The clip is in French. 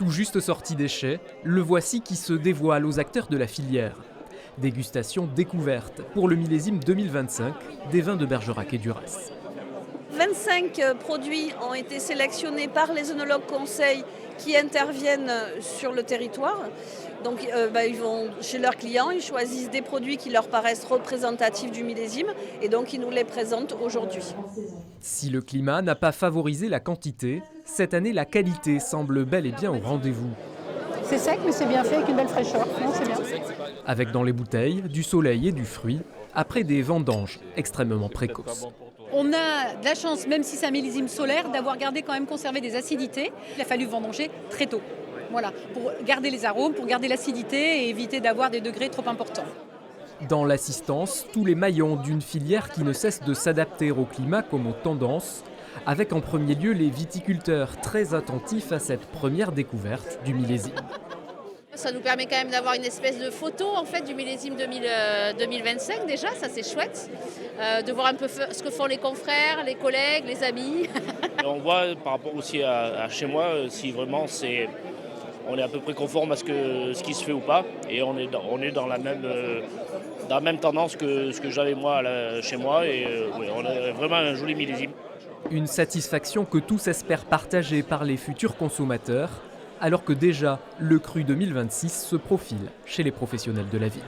Tout juste sorti des chais, le voici qui se dévoile aux acteurs de la filière. Dégustation découverte pour le millésime 2025 des vins de Bergerac et Duras. 25 produits ont été sélectionnés par les œnologues conseils qui interviennent sur le territoire. Donc ils vont chez leurs clients, ils choisissent des produits qui leur paraissent représentatifs du millésime et donc ils nous les présentent aujourd'hui. Si le climat n'a pas favorisé la quantité, cette année la qualité semble bel et bien au rendez-vous. C'est sec mais c'est bien fait avec une belle fraîcheur, non, c'est bien. Avec dans les bouteilles du soleil et du fruit, après des vendanges extrêmement précoces. On a de la chance, même si c'est un millésime solaire, d'avoir gardé quand même conservé des acidités. Il a fallu vendanger très tôt. Voilà, pour garder les arômes, pour garder l'acidité et éviter d'avoir des degrés trop importants. Dans l'assistance, tous les maillons d'une filière qui ne cesse de s'adapter au climat comme aux tendances, avec en premier lieu les viticulteurs très attentifs à cette première découverte du millésime. Ça nous permet quand même d'avoir une espèce de photo en fait du millésime 2025 déjà, ça c'est chouette, de voir un peu ce que font les confrères, les collègues, les amis. On voit par rapport aussi à chez moi si vraiment on est à peu près conforme à ce qui se fait ou pas, et on est dans la même tendance que ce que j'avais moi chez moi, et on a vraiment un joli millésime. Une satisfaction que tous espèrent partager par les futurs consommateurs, alors que déjà le cru 2026 se profile chez les professionnels de la vigne.